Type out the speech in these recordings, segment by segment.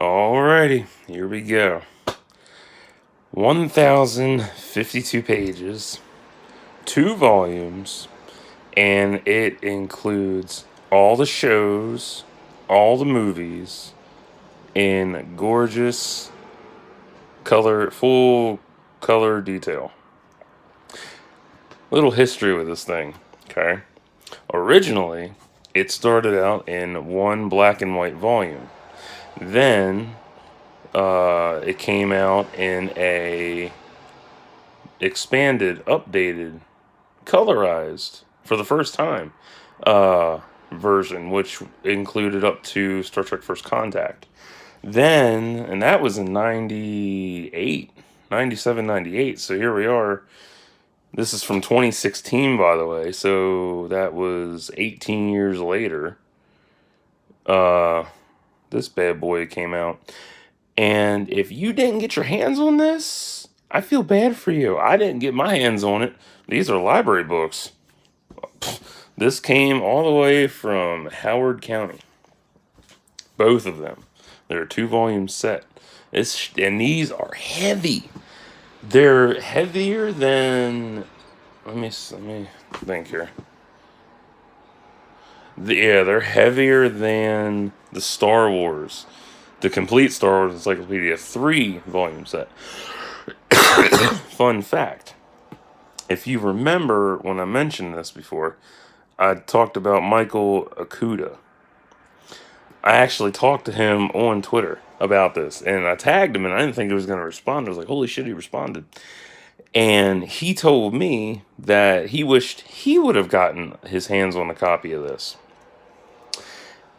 Alrighty, here we go. 1,052 pages, 2 volumes, and it includes all the shows, all the movies, in gorgeous full color detail. Little history with this thing, okay? Originally, it started out in one black and white volume. Then, it came out in a expanded, updated, colorized for the first time version, which included up to Star Trek First Contact. Then, and that was in 98, 97, 98. So here we are. This is from 2016, by the way. So that was 18 years later. This bad boy came out. And if you didn't get your hands on this, I feel bad for you. I didn't get my hands on it. These are library books. This came all the way from Howard County. Both of them. They're a 2-volume set. And these are heavy. They're heavier than... Let me think here. They're heavier than the Star Wars. The complete Star Wars Encyclopedia 3-volume set. Fun fact. If you remember when I mentioned this before, I talked about Michael Okuda. I actually talked to him on Twitter about this, and I tagged him, and I didn't think he was going to respond. I was like, holy shit, he responded. And he told me that he wished he would have gotten his hands on a copy of this.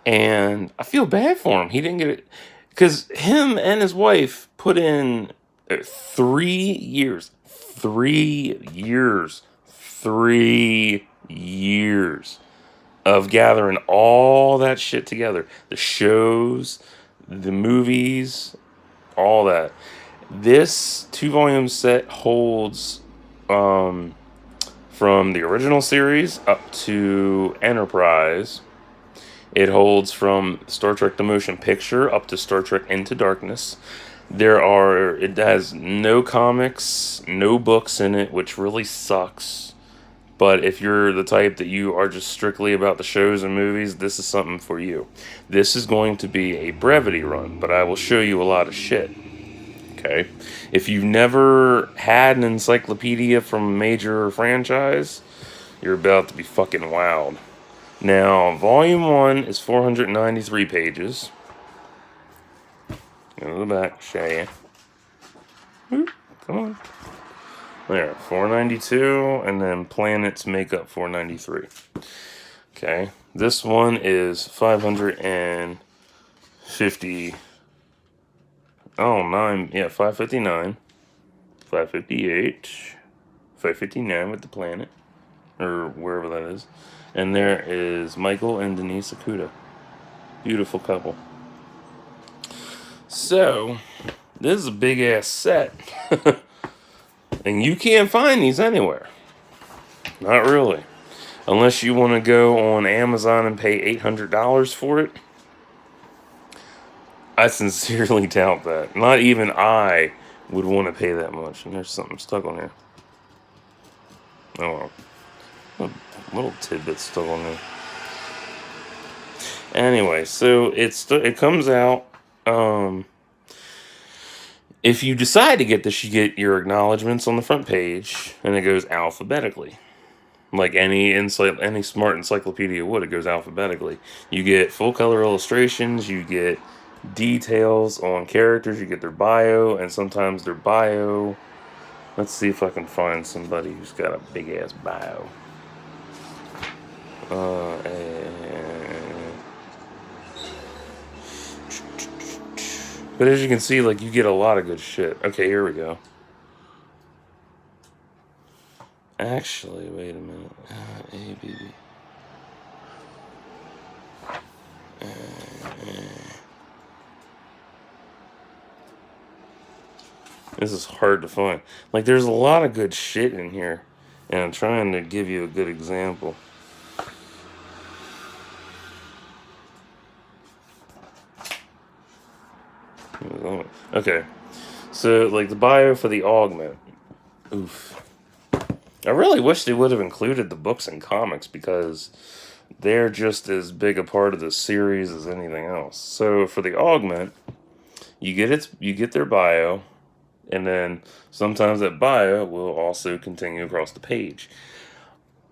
And I feel bad for him. He didn't get it. Because him and his wife put in 3 years. 3 years. 3 years of gathering all that shit together. The shows, the movies, all that. This 2-volume set holds from the original series up to Enterprise. It holds from Star Trek The Motion Picture up to Star Trek Into Darkness. It has no comics, no books in it, which really sucks. But if you're the type that you are just strictly about the shows and movies, this is something for you. This is going to be a brevity run, but I will show you a lot of shit. Okay? If you've never had an encyclopedia from a major franchise, you're about to be fucking wild. Now, Volume 1 is 493 pages. Go to the back, show you. Come on. There, 492, and then planets make up 493. Okay, this one is 550. Oh, 559, 558, 559 with the planet, or wherever that is. And there is Michael and Denise Okuda. Beautiful couple. So, this is a big ass set. And you can't find these anywhere. Not really. Unless you want to go on Amazon and pay $800 for it. I sincerely doubt that. Not even I would want to pay that much. And there's something stuck on here. Oh well. A little tidbit stuck on there. Anyway, so it comes out. If you decide to get this, you get your acknowledgments on the front page, and it goes alphabetically. Like any smart encyclopedia would, it goes alphabetically. You get full color illustrations, you get details on characters, you get their bio, and sometimes their bio. Let's see if I can find somebody who's got a big ass bio. But as you can see, like, you get a lot of good shit. Okay, here we go. Actually, wait a minute. ABB. This is hard to find. Like, there's a lot of good shit in here. And I'm trying to give you a good example. Okay. So, like, the bio for the augment. Oof. I really wish they would have included the books and comics because they're just as big a part of the series as anything else. So, for the augment, you get their bio, and then sometimes that bio will also continue across the page.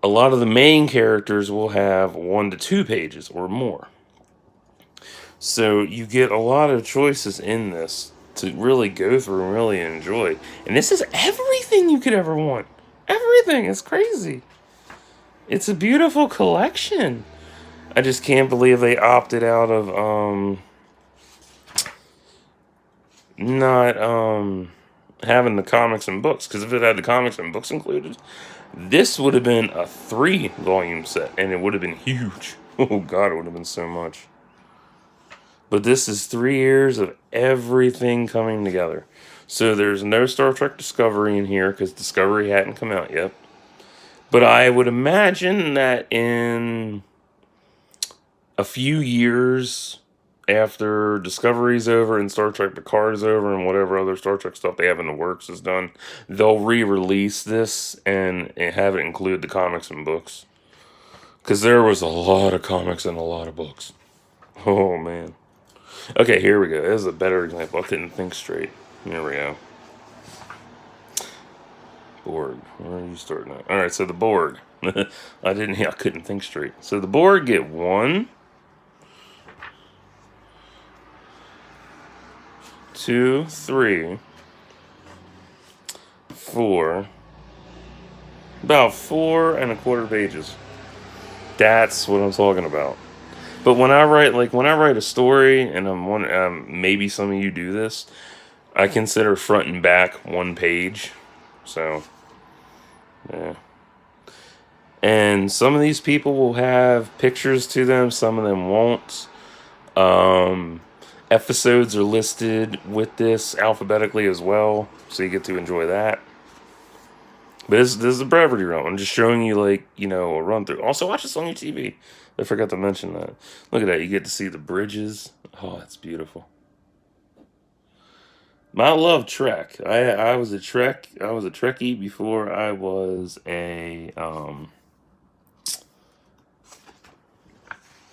A lot of the main characters will have 1 to 2 pages or more. So you get a lot of choices in this to really go through and really enjoy. And this is everything you could ever want. Everything is crazy. It's a beautiful collection. I just can't believe they opted out of not having the comics and books, because if it had the comics and books included, this would have been a 3 volume set and it would have been huge. Oh god, it would have been so much. But this is 3 years of everything coming together. So there's no Star Trek Discovery in here because Discovery hadn't come out yet. But I would imagine that in a few years after Discovery's over and Star Trek Picard's over and whatever other Star Trek stuff they have in the works is done, they'll re-release this and have it include the comics and books. Because there was a lot of comics and a lot of books. Oh, man. Okay, here we go. This is a better example. I couldn't think straight. Here we go. Borg. Where are you starting at? All right, so the Borg. I couldn't think straight. So the Borg get 1, 2, 3, 4, about 4 1/4 pages. That's what I'm talking about. But when I write a story, and maybe some of you do this, I consider front and back 1 page. So, yeah. And some of these people will have pictures to them, some of them won't. Episodes are listed with this alphabetically as well, so you get to enjoy that. But this is a brevity run. I'm just showing you, a run through. Also, watch this on your TV. I forgot to mention that. Look at that. You get to see the bridges. Oh, that's beautiful. I love Trek. I was a Trekkie before I was a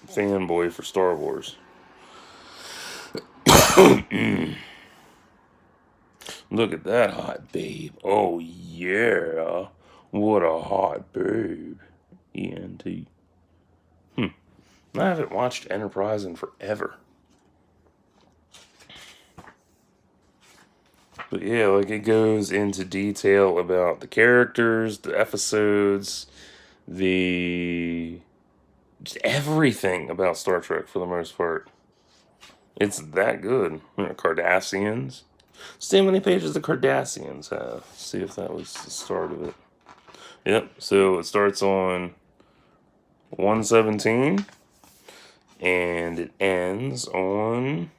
fanboy for Star Wars. Look at that hot babe. Oh yeah. What a hot babe. ENT. I haven't watched Enterprise in forever. But yeah, it goes into detail about the characters, the episodes, just everything about Star Trek for the most part. It's that good. Cardassians. See how many pages the Cardassians have. See if that was the start of it. Yep, so it starts on 117 and it ends on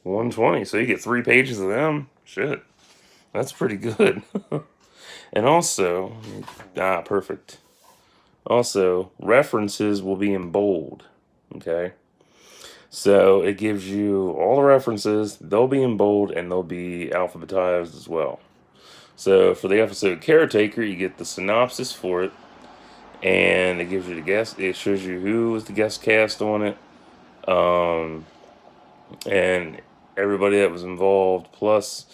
120. So you get 3 pages of them. Shit. That's pretty good. And also, perfect. Also, references will be in bold. Okay? So it gives you all the references. They'll be in bold and they'll be alphabetized as well. So for the episode Caretaker, you get the synopsis for it. And it gives you it shows you who was the guest cast on it. And everybody that was involved, plus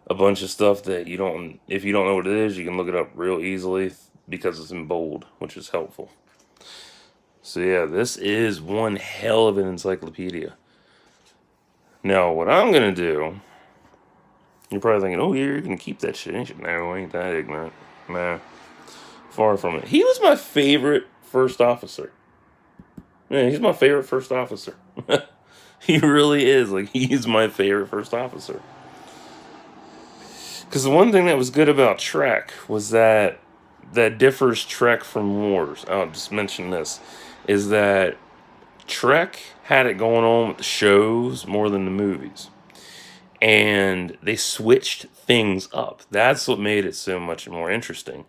a bunch of stuff that if you don't know what it is, you can look it up real easily because it's in bold, which is helpful. So yeah, this is one hell of an encyclopedia. Now, what I'm going to do, you're probably thinking, oh, you're going to keep that shit, ain't you? No, ain't that ignorant. Nah, far from it. He was my favorite first officer. Yeah, he's my favorite first officer. He really is. He's my favorite first officer. Because the one thing that was good about Trek was that differs Trek from Wars. I'll just mention this. Is that Trek had it going on with the shows more than the movies. And they switched things up. That's what made it so much more interesting.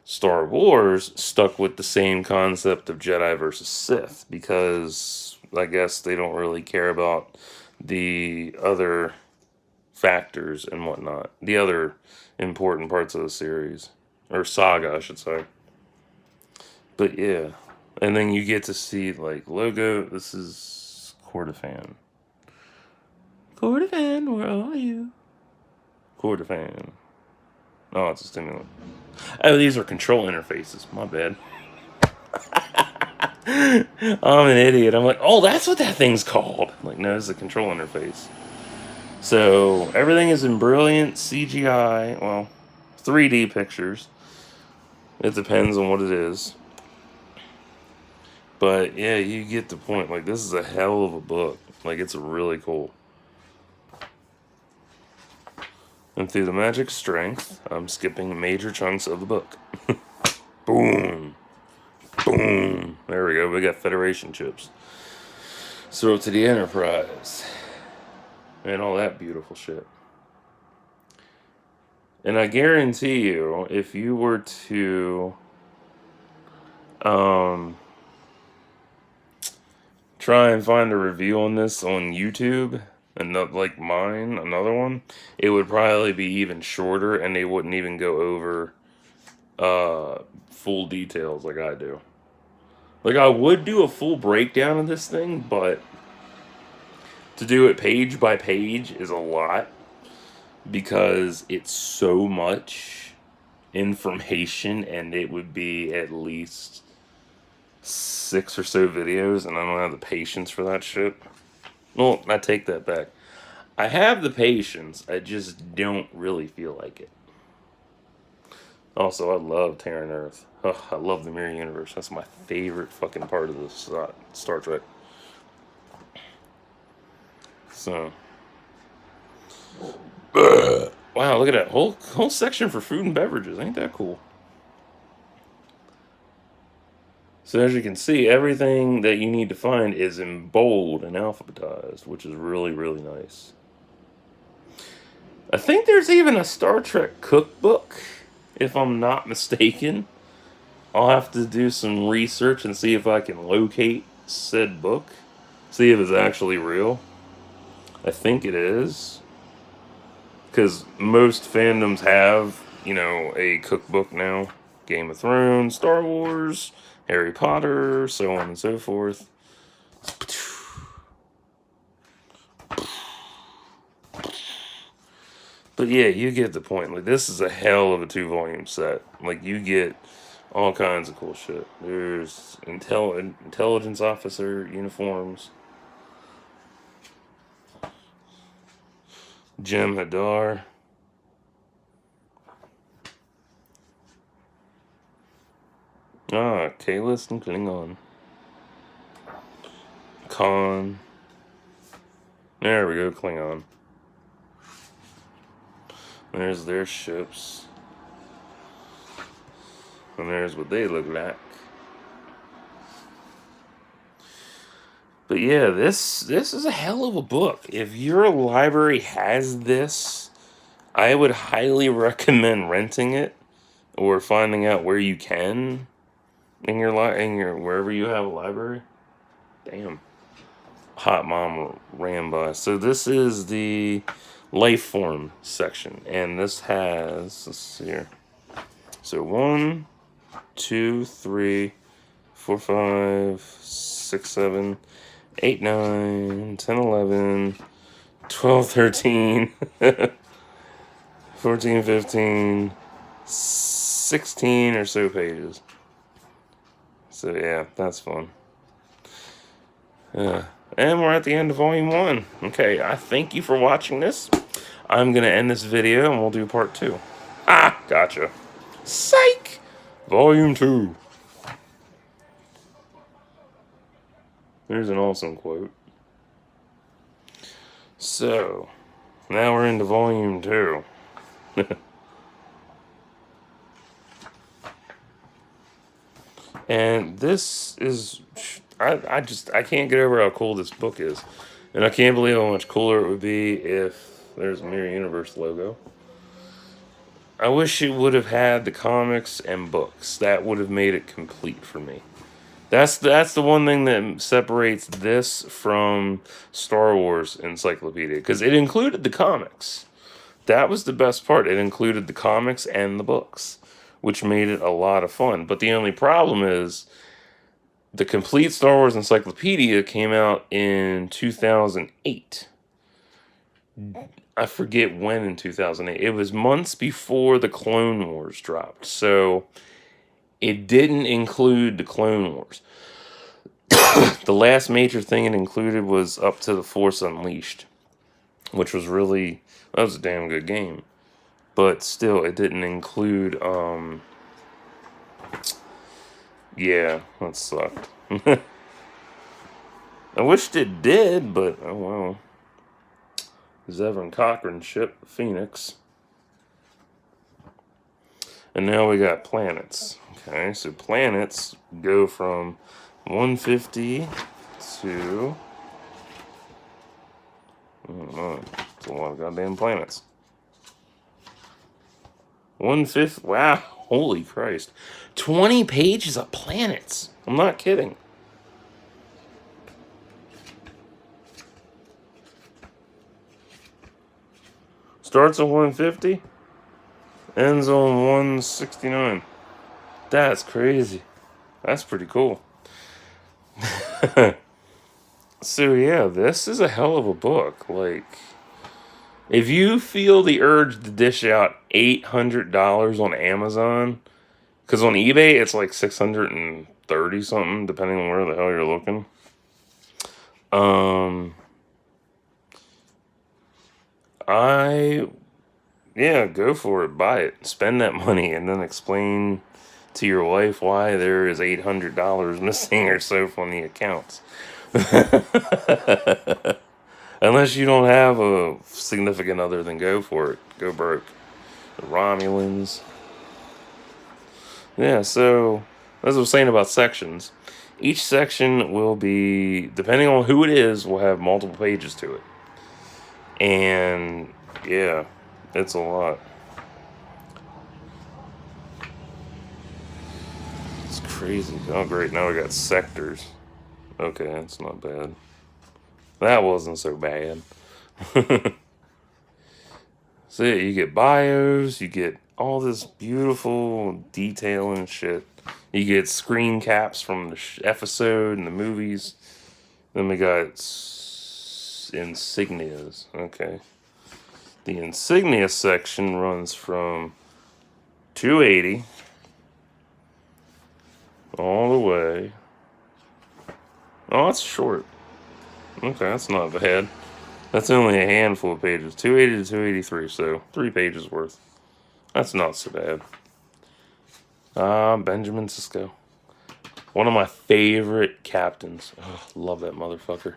Star Wars stuck with the same concept of Jedi versus Sith because I guess they don't really care about the other factors and whatnot, the other important parts of the series, or saga, I should say. But yeah, and then you get to see like logo. This is Cordafan. Cordafan, where are you? Cordafan. Oh, it's a stimulant. Oh, these are control interfaces. My bad. I'm an idiot. I'm like, oh, that's what that thing's called. I'm like, no, it's a control interface. So everything is in brilliant CGI. Well, 3D pictures. It depends on what it is. But yeah, you get the point. Like, this is a hell of a book. Like, it's really cool. And through the magic strength, I'm skipping major chunks of the book. Boom. Boom. There we go. We got Federation chips. So to the Enterprise. And all that beautiful shit. And I guarantee you, if you were to try and find a review on this on YouTube, and not like mine, another one, it would probably be even shorter, and they wouldn't even go over full details like I do. Like, I would do a full breakdown of this thing, but to do it page by page is a lot, because it's so much information, and it would be at least 6 or so videos, and I don't have the patience for that shit. Well, I take that back. I have the patience, I just don't really feel like it. Also, I love Terran Earth. Ugh, I love the Mirror Universe. That's my favorite fucking part of this Star Trek. So, wow, look at that whole section for food and beverages. Ain't that cool? So as you can see, everything that you need to find is in bold and alphabetized, which is really, really nice. I think there's even a Star Trek cookbook, if I'm not mistaken. I'll have to do some research and see if I can locate said book. See if it's actually real. I think it is. Because most fandoms have, a cookbook now. Game of Thrones, Star Wars, Harry Potter, so on and so forth. But yeah, you get the point. Like, this is a hell of a 2-volume set. Like, you get all kinds of cool shit. There's intelligence officer uniforms. Jem Hadar. Kalis and Klingon. Khan. There we go, Klingon. There's their ships. And there's what they look like. But yeah, this is a hell of a book. If your library has this, I would highly recommend renting it or finding out where you can in your wherever you have a library. Damn. Hot mom ran by. So this is the life form section, and this has, let's see here. So 1, 2, 3, 4, 5, 6, 7, 8, 9, 10, 11, 12, 13, 14, 15, 16 or so pages. So yeah, that's fun. And we're at the end of volume 1. Okay, I thank you for watching this. I'm going to end this video and we'll do part 2. Gotcha. Psych! Volume 2. There's an awesome quote. So, now we're into volume 2. And this is, I can't get over how cool this book is. And I can't believe how much cooler it would be if there's a Mirror Universe logo. I wish it would have had the comics and books. That would have made it complete for me. That's the one thing that separates this from Star Wars Encyclopedia, because it included the comics. That was the best part. It included the comics and the books, which made it a lot of fun. But the only problem is the complete Star Wars Encyclopedia came out in 2008. I forget when in 2008. It was months before the Clone Wars dropped. So it didn't include the Clone Wars. The last major thing it included was Up to the Force Unleashed, which was really, that was a damn good game. But still, it didn't include, yeah, that sucked. I wished it did, but oh well. Zevon Cochran ship, Phoenix. And now we got planets. Okay, so planets go from 150 to... I don't know. It's a lot of goddamn planets. 150. Wow. Holy Christ. 20 pages of planets. I'm not kidding. Starts on 150. Ends on 169. That's crazy. That's pretty cool. So yeah, this is a hell of a book. Like, if you feel the urge to dish out $800 on Amazon, because on eBay it's like 630 something, depending on where the hell you're looking. Yeah, go for it. Buy it. Spend that money, and then explain to your wife why there is $800 missing or so from the accounts. Unless you don't have a significant other, then go for it. Go broke. The Romulans. Yeah, so as I was saying about sections, each section will be, depending on who it is, will have multiple pages to it. And yeah, it's a lot. It's crazy. Oh great, now we got sectors. Okay, that's not bad. That wasn't so bad. So yeah, you get bios, you get all this beautiful detail and shit. You get screen caps from the episode and the movies. Then we got insignias. Okay. The insignia section runs from 280 all the way. Oh, that's short. Okay, that's not bad. That's only a handful of pages. 280 to 283, so 3 pages worth. That's not so bad. Benjamin Sisko. One of my favorite captains. Oh, love that motherfucker.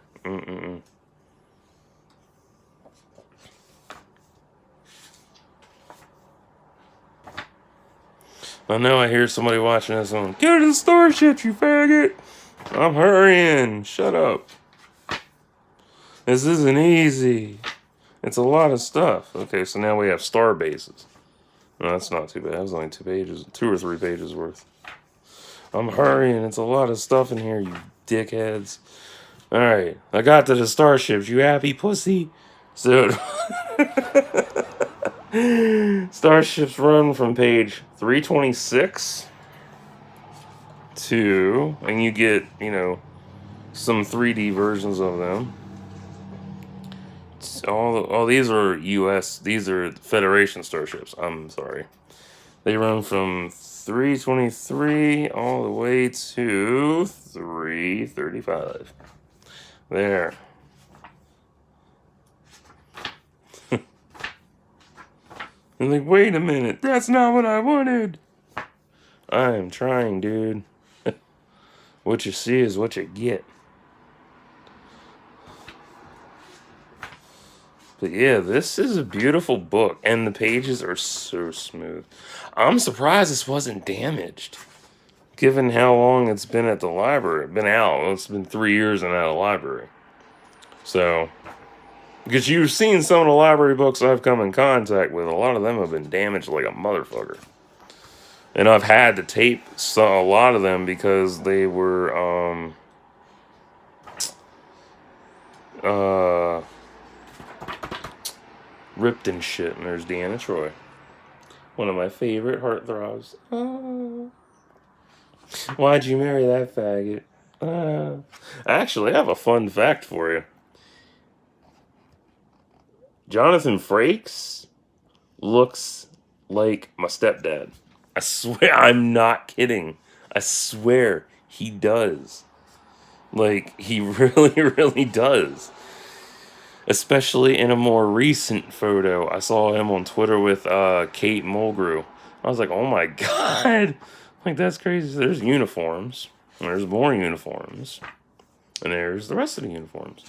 I know I hear somebody watching this on, go to the starships, you faggot! I'm hurrying. Shut up. This isn't easy. It's a lot of stuff. Okay, so now we have star bases. No, that's not too bad. That was only 2 pages, 2 or 3 pages worth. I'm hurrying. It's a lot of stuff in here, you dickheads. Alright, I got to the starships. You happy, pussy? So, starships run from page 326 to, and you get, some 3D versions of them. All these are U.S. These are Federation starships. I'm sorry. They run from 323 all the way to 335. There. And like, wait a minute, that's not what I wanted. I am trying, dude. What you see is what you get. But yeah, this is a beautiful book, and the pages are so smooth. I'm surprised this wasn't damaged, given how long it's been at the library. Been out. It's been 3 years and out of the library. So, because you've seen some of the library books I've come in contact with, a lot of them have been damaged like a motherfucker. And I've had to tape a lot of them because they were uh, ripped and shit. And there's Deanna Troy, one of my favorite heartthrobs. Oh, why'd you marry that faggot? Actually, I have a fun fact for you. Jonathan Frakes looks like my stepdad. I swear, I'm not kidding. I swear he does. Like, he really, really does. Especially in a more recent photo. I saw him on Twitter with Kate Mulgrew. I was like, oh my god. Like, that's crazy. There's uniforms. There's more uniforms. And there's the rest of the uniforms.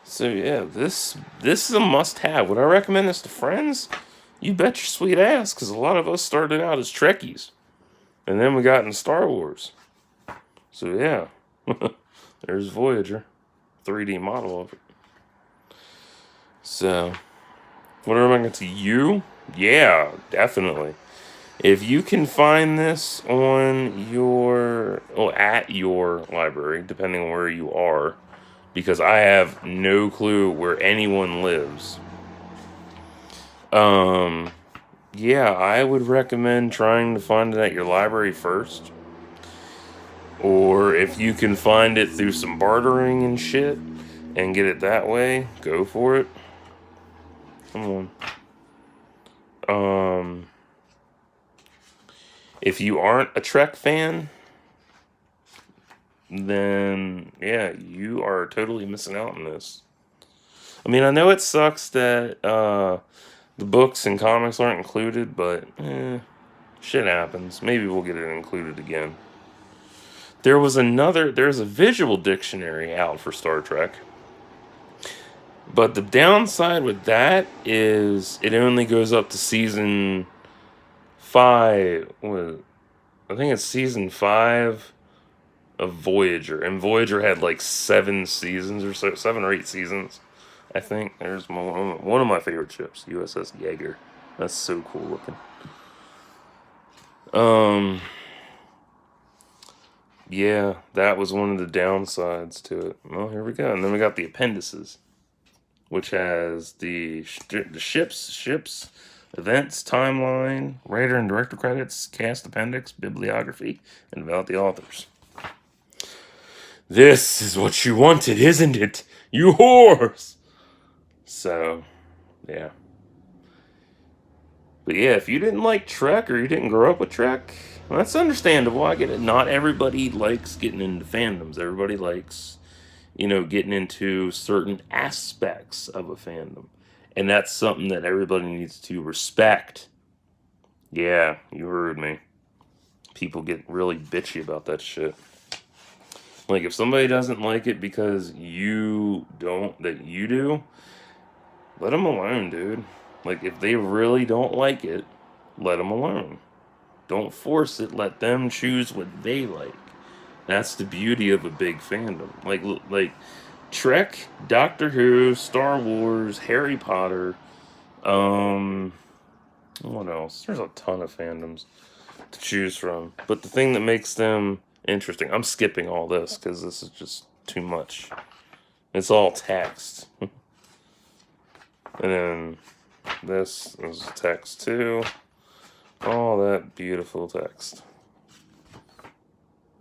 So yeah, this is a must-have. Would I recommend this to friends? You bet your sweet ass, because a lot of us started out as Trekkies. And then we got in Star Wars. So yeah. There's Voyager. 3D model of it. So, what am I going to you? Yeah, definitely. If you can find this on your, at your library, depending on where you are, because I have no clue where anyone lives. Yeah, I would recommend trying to find it at your library first. Or if you can find it through some bartering and shit and get it that way, go for it. Come on. If you aren't a Trek fan, then yeah, you are totally missing out on this. I mean, I know it sucks that the books and comics aren't included, but shit happens. Maybe we'll get it included again. There's a visual dictionary out for Star Trek. But the downside with that is it only goes up to season 5. I think it's season 5 of Voyager. And Voyager had like 7 seasons or so, 7 or 8 seasons. I think there's one of my favorite ships, USS Jaeger. That's so cool looking. Yeah, that was one of the downsides to it. Well, here we go. And then we got the appendices, which has the ships, events, timeline, writer and director credits, cast appendix, bibliography, and about the authors. This is what you wanted, isn't it? You whores! So, yeah. But yeah, if you didn't like Trek or you didn't grow up with Trek, well, that's understandable. I get it. Not everybody likes getting into fandoms. Everybody likes, getting into certain aspects of a fandom. And that's something that everybody needs to respect. Yeah, you heard me. People get really bitchy about that shit. Like, if somebody doesn't like it because you don't, that you do, let them alone, dude. Like, if they really don't like it, let them alone. Don't force it. Let them choose what they like. That's the beauty of a big fandom. Like Trek, Doctor Who, Star Wars, Harry Potter. What else? There's a ton of fandoms to choose from. But the thing that makes them interesting, I'm skipping all this because this is just too much. It's all text. And then this is text too. All that beautiful text.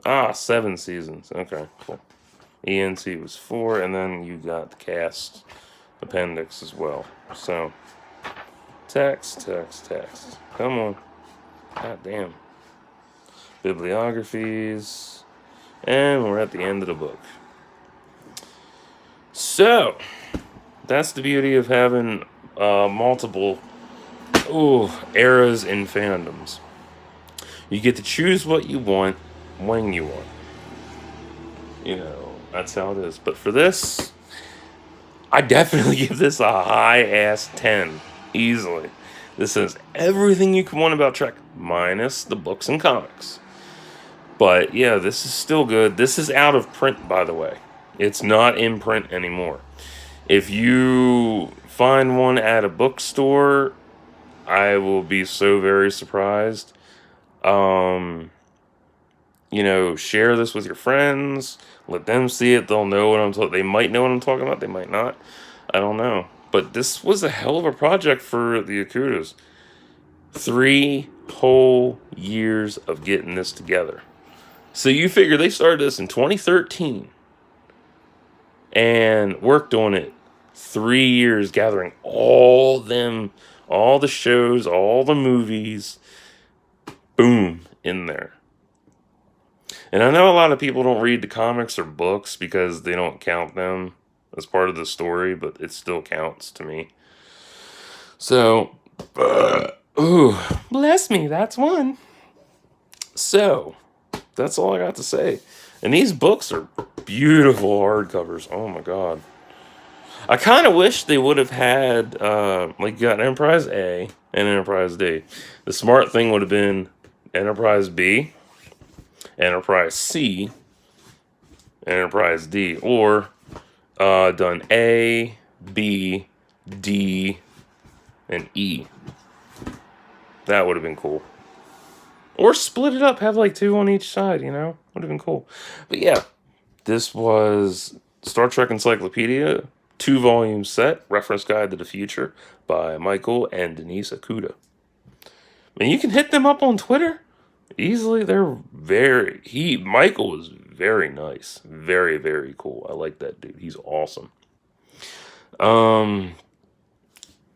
7 seasons. Okay, cool. ENC was 4, and then you got the cast appendix as well. So, text. Come on. God damn. Bibliographies. And we're at the end of the book. So, that's the beauty of having multiple eras in fandoms. You get to choose what you want when you want. That's how it is. But for this, I definitely give this a high-ass 10. Easily. This is everything you can want about Trek, minus the books and comics. But yeah, this is still good. This is out of print, by the way. It's not in print anymore. If you find one at a bookstore, I will be so very surprised. Um, share this with your friends. Let them see it. They'll know what I'm talking. They might know what I'm talking about. They might not. I don't know. But this was a hell of a project for the Akutas. 3 whole years of getting this together. So you figure they started this in 2013 and worked on it 3 years, gathering all the shows, all the movies, boom, in there. And I know a lot of people don't read the comics or books because they don't count them as part of the story, but it still counts to me. So, ooh, bless me, that's one. So, that's all I got to say. And these books are beautiful hardcovers. Oh my god. I kind of wish they would have had, like, you got Enterprise A and Enterprise D. The smart thing would have been Enterprise B, Enterprise C, Enterprise D, or done A, B, D, and E. That would have been cool. Or split it up, have like 2 on each side, Would have been cool. But yeah, this was Star Trek Encyclopedia, 2-volume set, Reference Guide to the Future by Michael and Denise Akuda. And you can hit them up on Twitter easily. Michael is very nice. Very, very cool. I like that dude. He's awesome.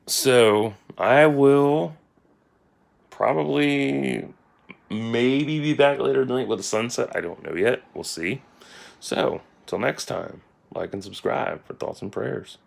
So I will probably maybe be back later tonight with a sunset. I don't know yet. We'll see. So, till next time, like and subscribe for thoughts and prayers.